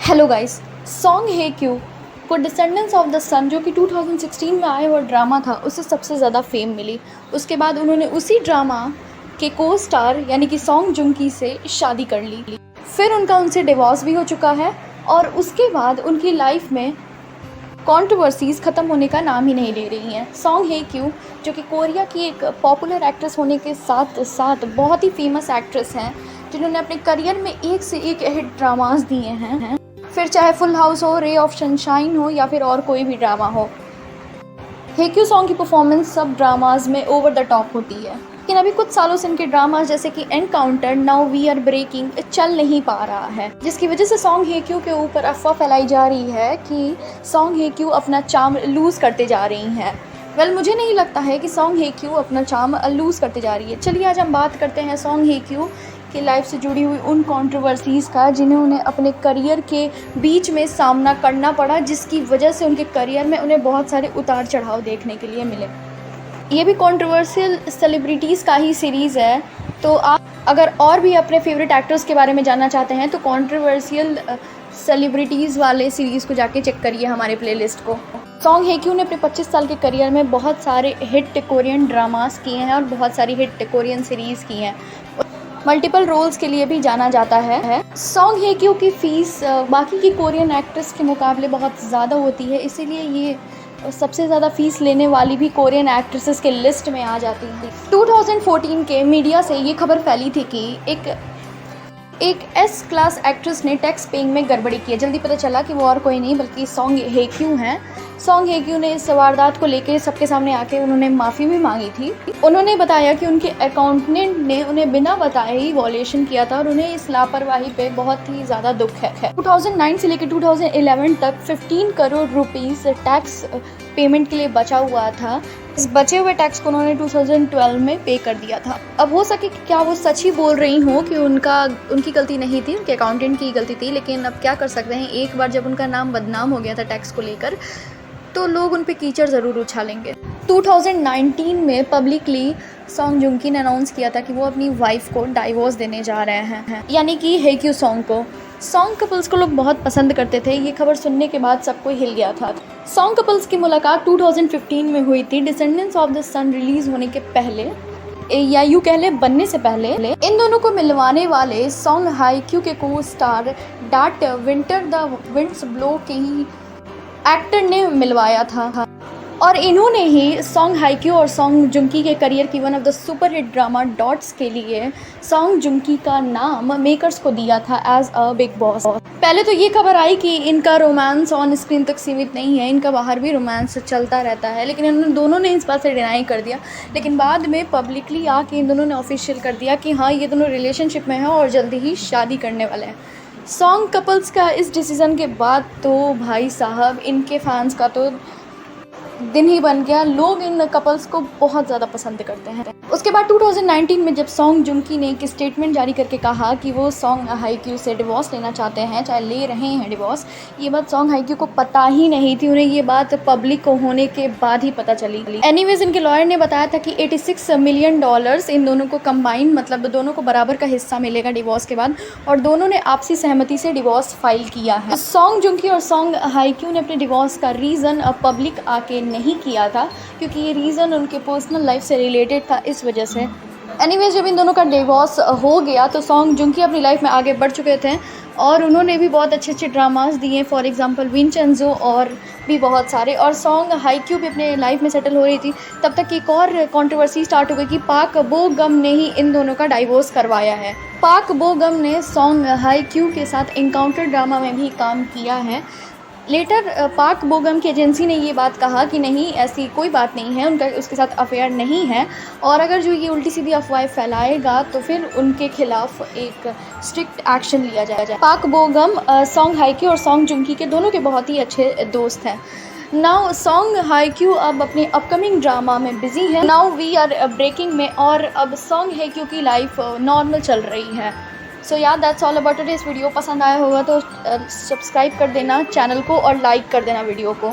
Hello guys, song हे क्यों को descendants of the सन जो कि 2016 में आया हुआ ड्रामा था उससे सबसे ज़्यादा फेम मिली। उसके बाद उन्होंने उसी ड्रामा के को स्टार यानी कि सॉन्ग जुंकी से शादी कर ली। फिर उनका उनसे डिवोर्स भी हो चुका है और उसके बाद उनकी लाइफ में कंट्रोवर्सीज़ ख़त्म होने का नाम ही नहीं ले रही हैं। सॉन्ग हे क्यों जो कि कोरिया की एक पॉपुलर एक्ट्रेस होने के साथ साथ बहुत ही फेमस एक्ट्रेस हैं जिन्होंने अपने करियर में एक से एक हिट ड्रामास दिए हैं, फिर चाहे फुल हाउस हो, रे ऑफ सनशाइन हो या फिर और कोई भी ड्रामा हो। हे क्यों सॉन्ग की परफॉर्मेंस सब ड्रामाज में ओवर द टॉप होती है, लेकिन अभी कुछ सालों से इनके ड्रामाज जैसे कि encounter, now we are breaking चल नहीं पा रहा है, जिसकी वजह से सॉन्ग हे क्यों के ऊपर अफवाह फैलाई जा रही है कि सॉन्ग हे क्यों अपना चार्म लूज़ करते जा रही हैं। मुझे नहीं लगता है कि सॉन्ग हे क्यों अपना चार्म लूज़ करते जा रही है। चलिए आज हम बात करते हैं सॉन्ग हे क्यों की लाइफ से जुड़ी हुई उन कंट्रोवर्सीज़ का जिन्हें उन्हें अपने करियर के बीच में सामना करना पड़ा, जिसकी वजह से उनके करियर में उन्हें बहुत सारे उतार चढ़ाव देखने के लिए मिले। ये भी कंट्रोवर्शियल सेलिब्रिटीज़ का ही सीरीज़ है, तो आप अगर और भी अपने फेवरेट एक्टर्स के बारे में जानना चाहते हैं तो कंट्रोवर्शियल सेलिब्रिटीज़ वाले सीरीज़ को जाके चेक करिए हमारे प्लेलिस्ट को। सॉन्ग हे क्यों ने अपने 25 साल के करियर में बहुत सारे हिट कोरियन ड्रामास किए हैं और बहुत सारी हिट कोरियन सीरीज़ की हैं। मल्टीपल रोल्स के लिए भी जाना जाता है। सॉन्ग हे क्यों की फ़ीस बाकी की कोरियन एक्ट्रेस के मुकाबले बहुत ज़्यादा होती है, इसीलिए ये सबसे ज़्यादा फ़ीस लेने वाली भी कोरियन एक्ट्रेसेस के लिस्ट में आ जाती है। 2014 के मीडिया से ये खबर फैली थी कि एक एस क्लास एक्ट्रेस ने टैक्स पेइंग में गड़बड़ी की है। जल्दी पता चला कि वो और कोई नहीं बल्कि सॉन्ग हे क्यों हैं। सॉन्ग हे क्यों ने इस वारदात को लेकर सबके सामने आके उन्होंने माफ़ी भी मांगी थी। उन्होंने बताया कि उनके अकाउंटेंट ने उन्हें बिना बताए ही वॉल्यूशन किया था और उन्हें इस लापरवाही पे बहुत ही ज़्यादा दुख है। 2009 से लेकर 2011 तक 15 करोड़ रुपीस टैक्स पेमेंट के लिए बचा हुआ था। इस बचे हुए टैक्स को उन्होंने 2012 में पे कर दिया था। अब हो सके कि क्या वो सच ही बोल रही हों कि उनकी गलती नहीं थी, उनके अकाउंटेंट की गलती थी, लेकिन अब क्या कर सकते हैं, एक बार जब उनका नाम बदनाम हो गया था टैक्स को लेकर तो लोग उन पे कीचड़ ज़रूर उछालेंगे। 2019 में पब्लिकली सॉन्ग जुंकी ने अनाउंस किया था कि वो अपनी वाइफ को डाइवोर्स देने जा रहे हैं, यानी कि हे क्यों सॉन्ग को। सॉन्ग कपल्स को लोग बहुत पसंद करते थे। ये खबर सुनने के बाद सबको हिल गया था। सॉन्ग कपल्स की मुलाकात 2015 में हुई थी। Descendants of the sun release होने के पहले या यूँ कह ले बनने से पहले इन दोनों को मिलवाने वाले सॉन्ग हाई क्यू के को star that winter the winds blow के ही एक्टर ने मिलवाया था और इन्होंने ही सॉन्ग हाई क्यू और सॉन्ग जुंकी के करियर की one of the super hit drama dots के लिए सॉन्ग जुंकी का नाम मेकर्स को दिया था एज अ बिग बॉस। पहले तो ये खबर आई कि इनका रोमांस ऑन स्क्रीन तक सीमित नहीं है, इनका बाहर भी रोमांस चलता रहता है, लेकिन इन दोनों ने इस बात से डिनाई कर दिया। लेकिन बाद में पब्लिकली आके इन दोनों ने ऑफिशियल कर दिया कि हाँ, ये दोनों रिलेशनशिप में हैं और जल्दी ही शादी करने वाले हैं। सॉन्ग कपल्स का इस डिसीज़न के बाद तो भाई साहब इनके फैंस का तो दिन ही बन गया। लोग इन कपल्स को बहुत ज़्यादा पसंद करते हैं। उसके बाद 2019 में जब सॉन्ग जुंकी ने एक स्टेटमेंट जारी करके कहा कि वो सॉन्ग हाई क्यू से डिवोर्स लेना चाहते हैं, चाहे ले रहे हैं डिवोर्स, ये बात सॉन्ग हाई क्यू को पता ही नहीं थी। उन्हें ये बात पब्लिक को होने के बाद ही पता चली। एनीवेज इनके लॉयर ने बताया था कि $86 मिलियन इन दोनों को कंबाइन, मतलब दोनों को बराबर का हिस्सा मिलेगा डिवोर्स के बाद, और दोनों ने आपसी सहमति से डिवोर्स फाइल किया है। सॉन्ग जुंकी और सॉन्ग हाई क्यू ने अपने डिवोर्स का रीज़न पब्लिक आके नहीं किया था क्योंकि ये रीज़न उनके पर्सनल लाइफ से रिलेटेड था, इस वजह से। एनीवेज जब इन दोनों का डिवोर्स हो गया तो सॉन्ग जुंकी अपनी लाइफ में आगे बढ़ चुके थे और उन्होंने भी बहुत अच्छे अच्छे ड्रामास दिए, फॉर एग्जांपल विंचेंजो और भी बहुत सारे। और सॉन्ग हाई क्यू भी अपने लाइफ में सेटल हो रही थी, तब तक एक और कंट्रोवर्सी स्टार्ट हो गई कि पाक बो गम ने ही इन दोनों का डाइवोर्स करवाया है। पाक बो गम ने सॉन्ग हाई क्यू के साथ एनकाउंटर ड्रामा में भी काम किया है। लेटर पाक बोगम की एजेंसी ने ये बात कहा कि नहीं, ऐसी कोई बात नहीं है, उनका उसके साथ अफेयर नहीं है, और अगर जो ये उल्टी सीधी अफवाहें फैलाएगा तो फिर उनके खिलाफ एक स्ट्रिक्ट एक्शन लिया जाएगा। पाक बोगम सॉन्ग हाई क्यू और सॉन्ग जुंकी के दोनों के बहुत ही अच्छे दोस्त हैं। नाउ सॉन्ग हाई क्यू अब अपने अपकमिंग ड्रामा में बिजी है, नाउ वी आर ब्रेकिंग में, और अब सॉन्ग हाई क्यू की लाइफ नॉर्मल चल रही है। सो यार that's all about today's video. पसंद आया होगा तो सब्सक्राइब कर देना चैनल को और लाइक कर देना वीडियो को।